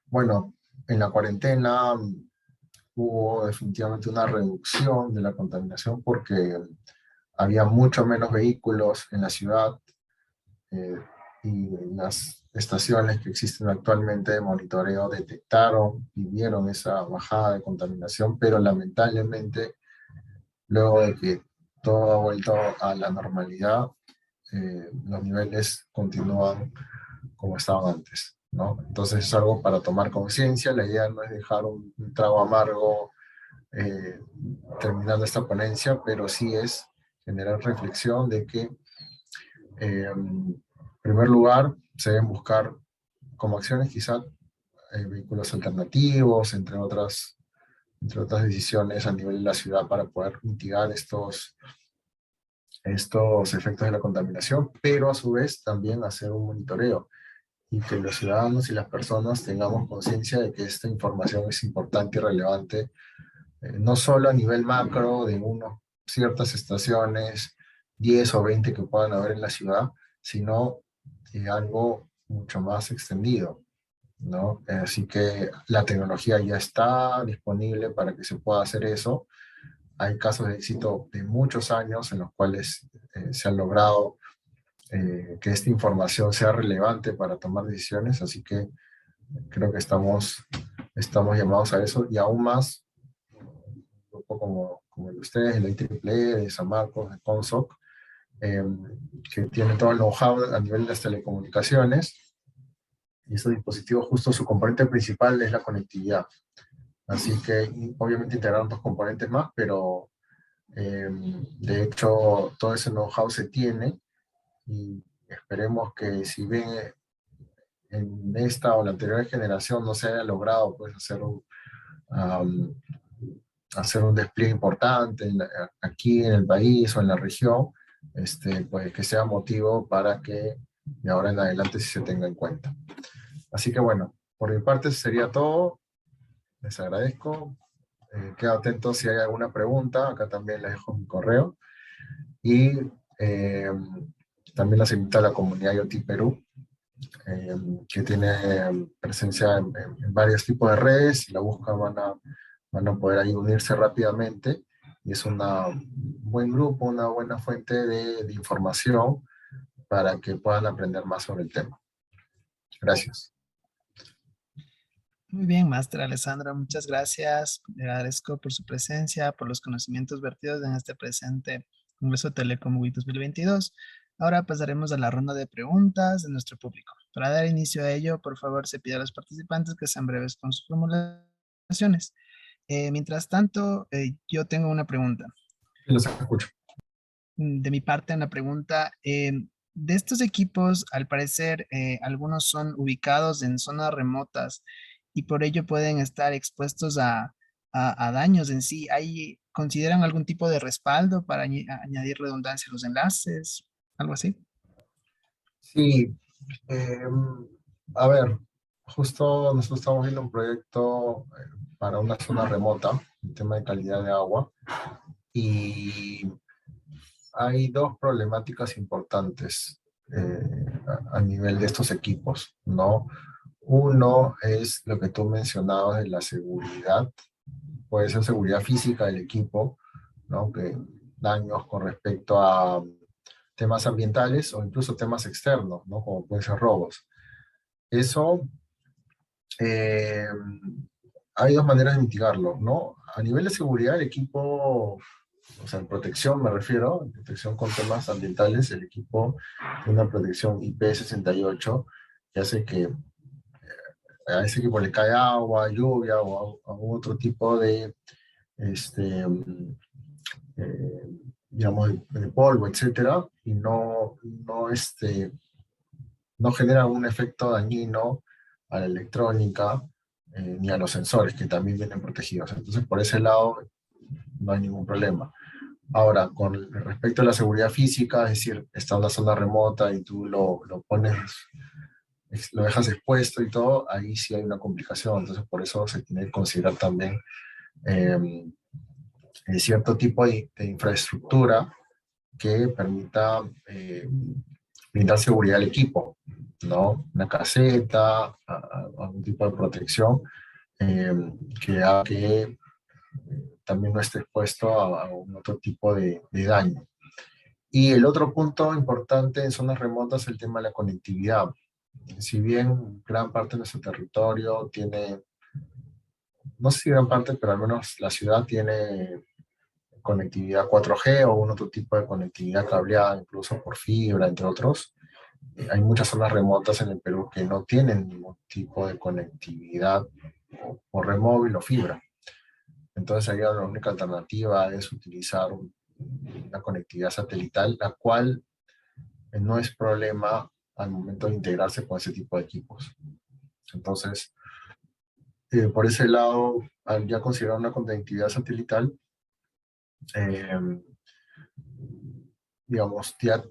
bueno, en la cuarentena hubo definitivamente una reducción de la contaminación porque había mucho menos vehículos en la ciudad, y las estaciones que existen actualmente de monitoreo detectaron y vieron esa bajada de contaminación, pero lamentablemente luego de que todo ha vuelto a la normalidad, los niveles continúan como estaban antes, ¿no? Entonces es algo para tomar conciencia. La idea no es dejar un trago amargo eh, terminando esta ponencia, pero sí es generar reflexión de que, en primer lugar, se deben buscar como acciones quizá vehículos alternativos, entre otras decisiones a nivel de la ciudad para poder mitigar estos efectos de la contaminación, pero a su vez también hacer un monitoreo y que los ciudadanos y las personas tengamos conciencia de que esta información es importante y relevante, no solo a nivel macro de ciertas estaciones, 10 o 20 que puedan haber en la ciudad, sino algo mucho más extendido, ¿no? Así que la tecnología ya está disponible para que se pueda hacer eso. Hay casos de éxito de muchos años en los cuales se ha logrado que esta información sea relevante para tomar decisiones, así que creo que estamos llamados a eso, y aún más, un grupo como el de ustedes, el IEEE, de San Marcos, de CONSOC, eh, que tiene todo el know-how a nivel de las telecomunicaciones, y estos dispositivos, justo su componente principal es la conectividad. Así que obviamente integraron dos componentes más, pero de hecho todo ese know-how se tiene, y esperemos que, si bien en esta o la anterior generación no se haya logrado pues um, hacer un despliegue importante aquí en el país o en la región, pues que sea motivo para que de ahora en adelante sí se tenga en cuenta. Así que bueno, por mi parte sería todo. Les agradezco. Quedo atento si hay alguna pregunta. Acá también les dejo mi correo. Y eh, también las invito a la comunidad IoT Perú, que tiene presencia en varios tipos de redes. Si la buscan van a poder ahí unirse rápidamente. Y es un buen grupo, una buena fuente de información para que puedan aprender más sobre el tema. Gracias. Muy bien, Máster Alessandra, muchas gracias. Le agradezco por su presencia, por los conocimientos vertidos en este presente Congreso Telecom WIC 2022. Ahora pasaremos a la ronda de preguntas de nuestro público. Para dar inicio a ello, por favor, se pide a los participantes que sean breves con sus formulaciones. Mientras tanto, yo tengo una pregunta. Sí, los escucho. De mi parte, una pregunta. De estos equipos, al parecer, algunos son ubicados en zonas remotas y por ello pueden estar expuestos a daños en sí. ¿Consideran algún tipo de respaldo para añadir redundancia a los enlaces? ¿Algo así? Sí, eh, a ver, justo nosotros estamos viendo un proyecto para una zona remota, el tema de calidad de agua, y hay dos problemáticas importantes a nivel de estos equipos, ¿no? Uno es lo que tú mencionabas de la seguridad. Puede ser seguridad física del equipo, ¿no? Que daños con respecto a temas ambientales o incluso temas externos, ¿no? Como pueden ser robos. Eso, eh, hay dos maneras de mitigarlo, ¿no? A nivel de seguridad, el equipo, o sea, en protección me refiero, en protección con temas ambientales, el equipo tiene una protección IP68 que hace que a ese equipo le cae agua, lluvia o algún otro tipo de, este, digamos, de polvo, etcétera, y no no generan un efecto dañino a la electrónica ni a los sensores, que también vienen protegidos. Entonces, por ese lado, no hay ningún problema. Ahora, con respecto a la seguridad física, es decir, está en una zona remota y tú lo pones, lo dejas expuesto y todo, ahí sí hay una complicación. Entonces, por eso se tiene que considerar también eh, cierto tipo de infraestructura que permita brindar seguridad al equipo, ¿no? Una caseta, algún tipo de protección eh, que haga que también no esté expuesto a un otro tipo de daño. Y el otro punto importante en zonas remotas es el tema de la conectividad. Si bien gran parte de nuestro territorio tiene, no sé si gran parte, pero al menos la ciudad tiene conectividad 4G o un otro tipo de conectividad cableada, incluso por fibra, entre otros. Hay muchas zonas remotas en el Perú que no tienen ningún tipo de conectividad por red móvil o fibra. Entonces ahí la única alternativa es utilizar una conectividad satelital, la cual no es problema al momento de integrarse con ese tipo de equipos. Entonces, por ese lado, al ya considerar una conectividad satelital, eh, digamos, ya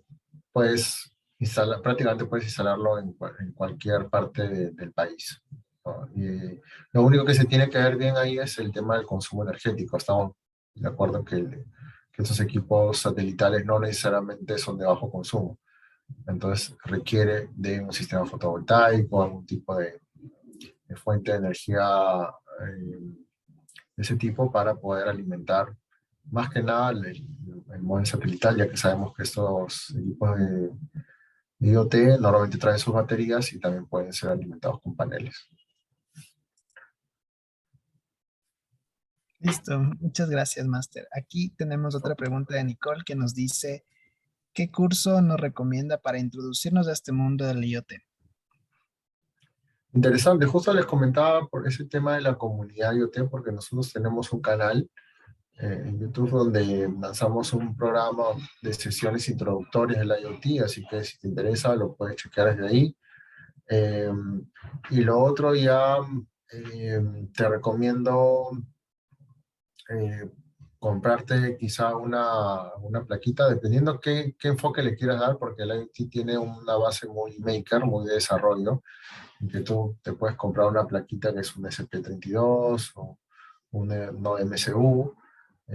puedes instalar, prácticamente puedes instalarlo en cualquier parte del país, ¿no? Y lo único que se tiene que ver bien ahí es el tema del consumo energético. Estamos de acuerdo que estos equipos satelitales no necesariamente son de bajo consumo. Entonces requiere de un sistema fotovoltaico, algún tipo de fuente de energía de ese tipo para poder alimentar más que nada el móvil satelital, ya que sabemos que estos equipos de IoT normalmente traen sus baterías y también pueden ser alimentados con paneles. Listo, muchas gracias, Master. Aquí tenemos otra pregunta de Nicole que nos dice, ¿qué curso nos recomienda para introducirnos a este mundo del IoT? Interesante, justo les comentaba por ese tema de la comunidad IoT, porque nosotros tenemos un canal en YouTube donde lanzamos un programa de sesiones introductorias del IoT, así que si te interesa lo puedes chequear desde ahí. Eh, y lo otro ya te recomiendo eh, comprarte quizá una plaquita, dependiendo qué enfoque le quieras dar, porque el IoT tiene una base muy maker, muy de desarrollo, en que tú te puedes comprar una plaquita que es un SP32 o un no MCU,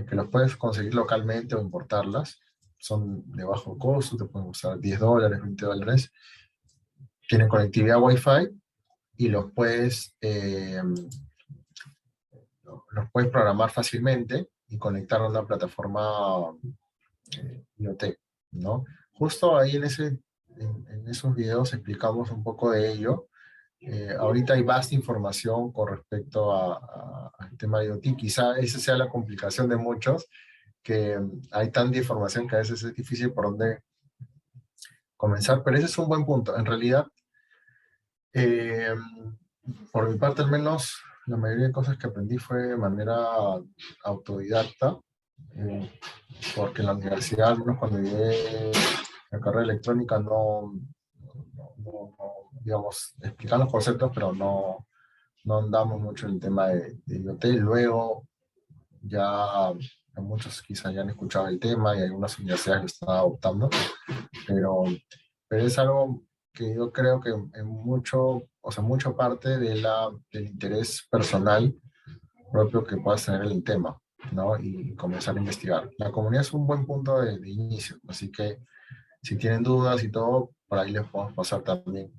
que los puedes conseguir localmente o importarlas. Son de bajo costo, te pueden costar $10, $20. Tienen conectividad Wi-Fi y los puedes programar fácilmente y conectar a una plataforma IoT, ¿no? Justo ahí en esos videos explicamos un poco de ello. Ahorita hay vasta información con respecto al tema de IoT. Quizá esa sea la complicación de muchos, que hay tanta información que a veces es difícil por dónde comenzar, pero ese es un buen punto. En realidad, eh, por mi parte al menos, la mayoría de cosas que aprendí fue de manera autodidacta, eh, porque en la universidad, al menos cuando llegué a la carrera electrónica, digamos, explican los conceptos, pero no andamos mucho en el tema de IoT. Luego, ya muchos quizás ya han escuchado el tema y algunas universidades lo están adoptando, pero, pero es algo que yo creo que en mucho, o sea, mucho parte del interés personal propio que puedas tener en el tema, ¿no? Y comenzar a investigar. La comunidad es un buen punto de inicio, así que si tienen dudas y todo, por ahí les podemos pasar también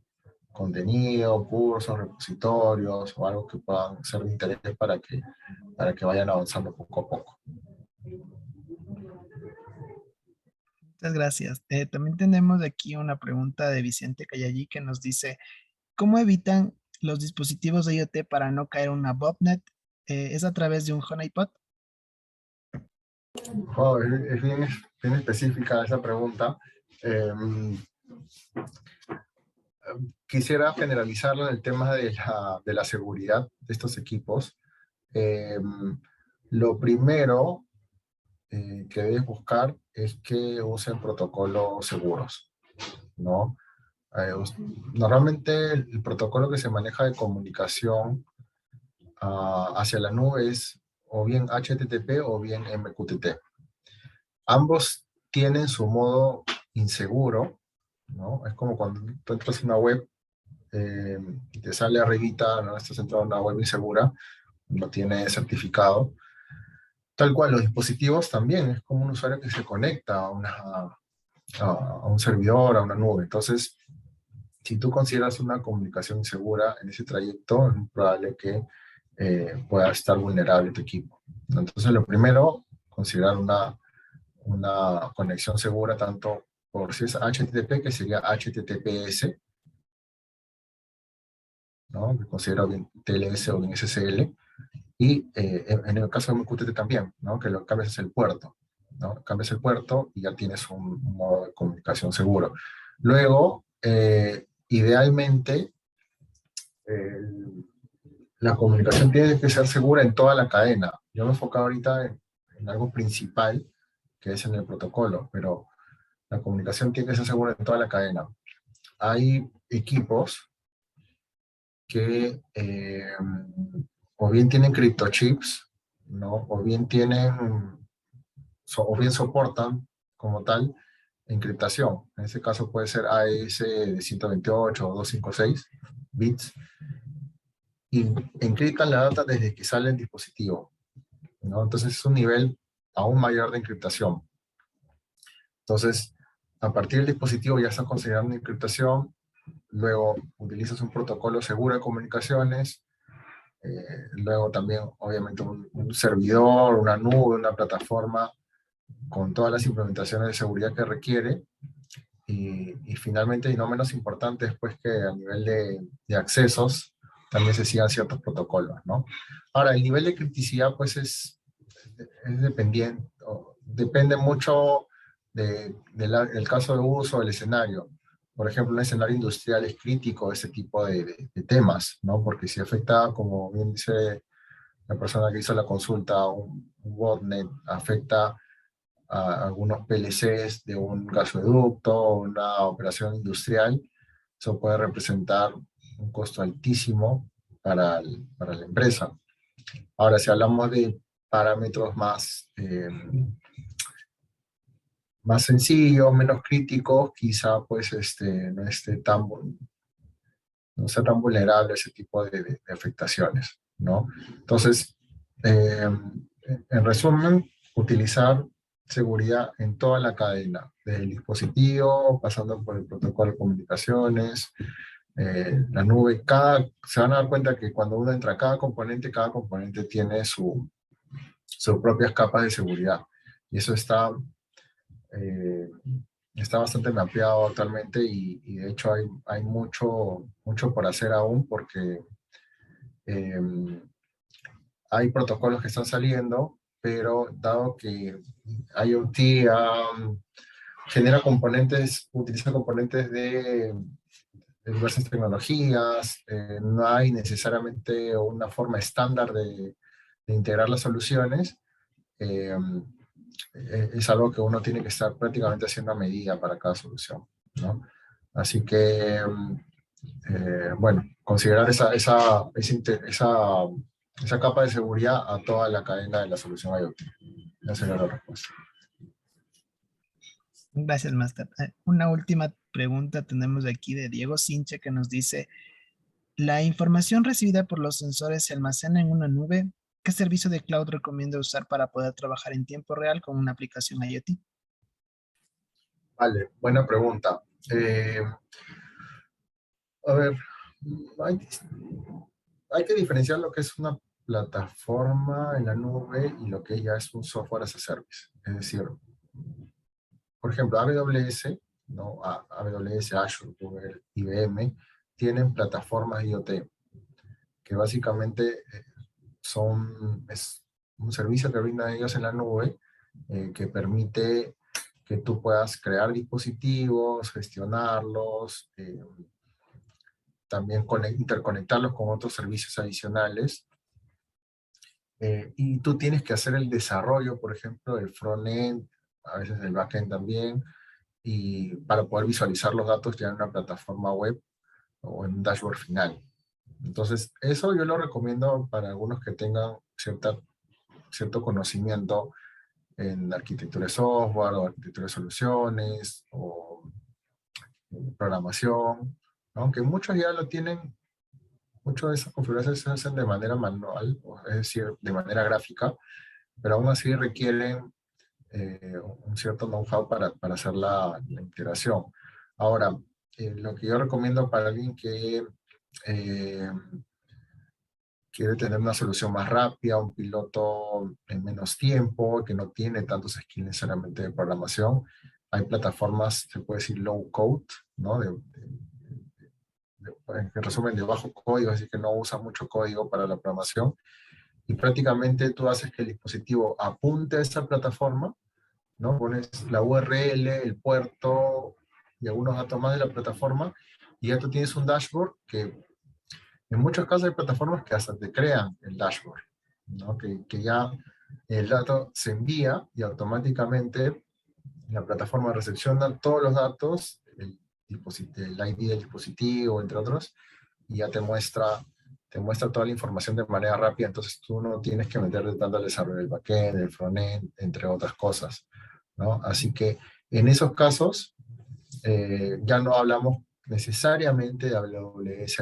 contenido, cursos, repositorios o algo que puedan ser de interés para que vayan avanzando poco a poco. Muchas gracias. También tenemos aquí una pregunta de Vicente Cayallí que nos dice, ¿cómo evitan los dispositivos de IoT para no caer en una botnet? ¿Es a través de un honeypot? Wow, es bien específica esa pregunta. Eh, Quisiera generalizarlo en el tema de la seguridad de estos equipos. Eh, lo primero que debes buscar es que usen protocolos seguros, ¿no? Normalmente el protocolo que se maneja de comunicación hacia la nube es o bien HTTP o bien MQTT. Ambos tienen su modo inseguro, ¿no? Es como cuando tú entras a una web y te sale arribita, ¿no? Estás entrando a una web insegura, no tiene certificado. Tal cual, los dispositivos también, es como un usuario que se conecta a un servidor, a una nube. Entonces, si tú consideras una comunicación insegura en ese trayecto, es muy probable que pueda estar vulnerable tu equipo. Entonces, lo primero, considerar una conexión segura tanto por si es HTTP, que sería HTTPS, ¿no? Que considera bien TLS o bien SSL, y en el caso de MQTT también, ¿no? Que lo cambias es el puerto, ¿no? Cambias el puerto y ya tienes un modo de comunicación seguro. Luego, idealmente, la comunicación tiene que ser segura en toda la cadena. Yo me he enfocado ahorita en algo principal, que es en el protocolo, pero la comunicación tiene que ser segura en toda la cadena. Hay equipos que o bien tienen criptochips, ¿no? O bien o bien soportan como tal encriptación. En este caso puede ser AES de 128 o 256 bits, y encriptan la data desde que sale el dispositivo, ¿no? Entonces es un nivel aún mayor de encriptación. Entonces, a partir del dispositivo ya están considerando encriptación, luego utilizas un protocolo seguro de comunicaciones, luego también obviamente un servidor, una nube, una plataforma con todas las implementaciones de seguridad que requiere, y finalmente, y no menos importante, es pues que a nivel de accesos también se sigan ciertos protocolos, ¿no? Ahora, el nivel de criticidad pues es dependiente, depende mucho del caso de uso, del escenario. Por ejemplo, un escenario industrial es crítico ese tipo de temas, ¿no? Porque si afecta, como bien dice la persona que hizo la consulta, un botnet, afecta a algunos PLCs de un gasoducto, una operación industrial, eso puede representar un costo altísimo para la empresa. Ahora, si hablamos de parámetros más sencillos, menos críticos, quizá pues no sea tan vulnerable a ese tipo de afectaciones, ¿no? Entonces, en resumen, utilizar seguridad en toda la cadena, desde el dispositivo, pasando por el protocolo de comunicaciones, la nube. Se van a dar cuenta que cuando uno entra a cada componente tiene sus propias capas de seguridad. Y eso eh, está bastante mapeado actualmente, y de hecho hay mucho por hacer aún, porque eh, hay protocolos que están saliendo, pero dado que IoT utiliza componentes de diversas tecnologías, no hay necesariamente una forma estándar de integrar las soluciones. eh, es algo que uno tiene que estar prácticamente haciendo a medida para cada solución, ¿no? Así que, bueno, considerar esa capa de seguridad a toda la cadena de la solución IoT. Esa sería la respuesta. Gracias, Master. Una última pregunta tenemos aquí de Diego Sinche, que nos dice, ¿la información recibida por los sensores se almacena en una nube? ¿Qué servicio de cloud recomienda usar para poder trabajar en tiempo real con una aplicación IoT? Vale, buena pregunta. A ver, hay, hay que diferenciar lo que es una plataforma en la nube y lo que ya es un software as a service. Es decir, por ejemplo, AWS, ¿no? AWS, Azure, Google, IBM, tienen plataformas IoT, que básicamente es un servicio que brindan ellos en la nube, que permite que tú puedas crear dispositivos, gestionarlos, también interconectarlos con otros servicios adicionales. Y tú tienes que hacer el desarrollo, por ejemplo, del front-end, a veces del back-end también, y para poder visualizar los datos ya en una plataforma web o en un dashboard final. Entonces, eso yo lo recomiendo para algunos que tengan cierto conocimiento en arquitectura de software o arquitectura de soluciones o programación, ¿no? Aunque muchos ya lo tienen, muchas de esas configuraciones se hacen de manera manual, es decir, de manera gráfica, pero aún así requieren un cierto know-how para hacer la integración. Ahora, lo que yo recomiendo para alguien que eh, quiere tener una solución más rápida, un piloto en menos tiempo, que no tiene tantos skills necesariamente de programación, hay plataformas, se puede decir low code, ¿no? En resumen, de bajo código, así que no usa mucho código para la programación, y prácticamente tú haces que el dispositivo apunte a esa plataforma, ¿no? Pones la URL, el puerto y algunos datos más de la plataforma, y ya tú tienes un dashboard que en muchos casos hay plataformas que hasta te crean el dashboard, ¿no? Que ya el dato se envía y automáticamente la plataforma recepciona todos los datos, el ID del dispositivo, entre otros, y ya te muestra toda la información de manera rápida, entonces tú no tienes que meterte tanto al desarrollo del backend, del frontend, entre otras cosas, ¿no? Así que en esos casos ya no hablamos necesariamente de AWS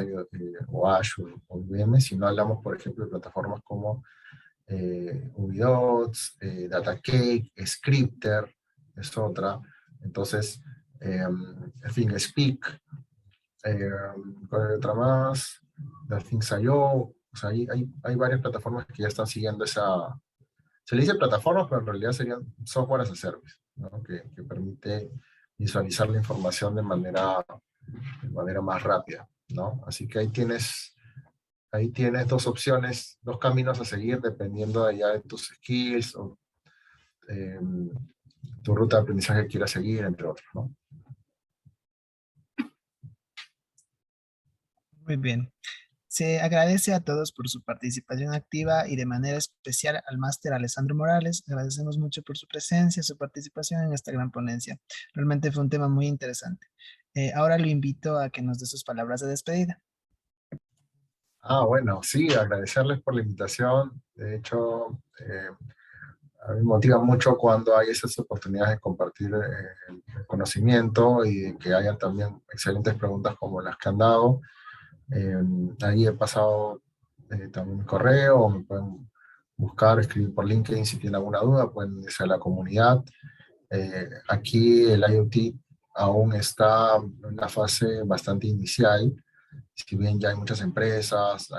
o Azure o IBM, sino hablamos, por ejemplo, de plataformas como Ubidots, Datacake, Scripter, es otra. Entonces, en fin, Speak, ¿cuál hay otra más? Things.io, o sea, hay varias plataformas que ya están siguiendo esa... Se le dice plataformas, pero en realidad serían software as a service, ¿no? Que permite visualizar la información de manera más rápida, ¿no? Así que ahí tienes dos opciones, dos caminos a seguir dependiendo de, ya de tus skills o eh, tu ruta de aprendizaje que quieras seguir, entre otros, ¿no? Muy bien. Se agradece a todos por su participación activa y de manera especial al máster Alessandro Morales. Agradecemos mucho por su presencia, su participación en esta gran ponencia. Realmente fue un tema muy interesante. Ahora lo invito a que nos dé sus palabras de despedida. Ah, bueno, sí, agradecerles por la invitación. De hecho, a mí me motiva mucho cuando hay esas oportunidades de compartir el conocimiento y de que haya también excelentes preguntas como las que han dado. Eh, Ahí he pasado también mi correo, o me pueden buscar, escribir por LinkedIn si tienen alguna duda, pueden irse a la comunidad. Aquí el IoT aún está en una fase bastante inicial, si bien ya hay muchas empresas,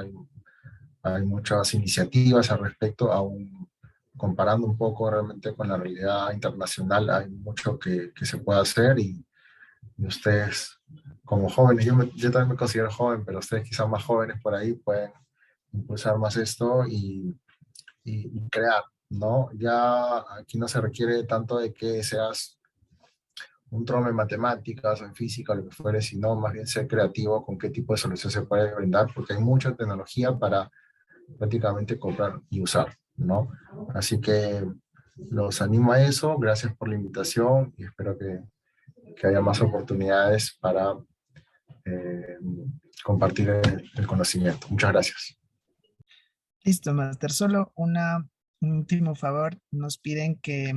hay muchas iniciativas al respecto, aún comparando un poco realmente con la realidad internacional, hay mucho que se puede hacer y ustedes como jóvenes, yo también me considero joven, pero ustedes quizás más jóvenes por ahí pueden impulsar más esto y crear, ¿no? Ya aquí no se requiere tanto de que seas un trome en matemáticas o en física o lo que fuere, sino más bien ser creativo con qué tipo de solución se puede brindar, porque hay mucha tecnología para prácticamente comprar y usar, ¿no? Así que los animo a eso, gracias por la invitación y espero que haya más oportunidades para eh, compartir el conocimiento. Muchas gracias. Listo, Master. Solo un último favor. Nos piden que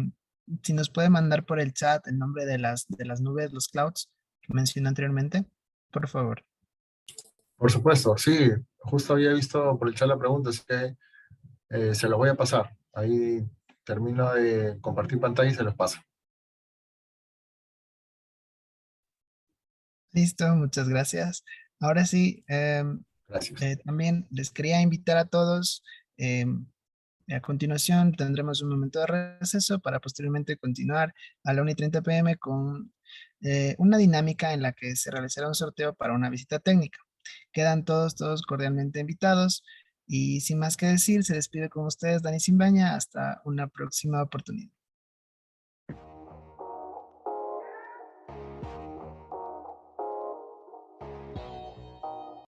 si nos puede mandar por el chat el nombre de las nubes, los clouds que mencioné anteriormente, por favor. Por supuesto, sí, justo había visto por el chat la pregunta, así que se los voy a pasar. Ahí termino de compartir pantalla y se los paso. Listo, muchas gracias. Ahora sí, Gracias. también les quería invitar a todos. em, a continuación tendremos un momento de receso para posteriormente continuar a la 1:30 p.m. con una dinámica en la que se realizará un sorteo para una visita técnica. Quedan todos cordialmente invitados y sin más que decir, se despide con ustedes Dani Simbaña. Hasta una próxima oportunidad.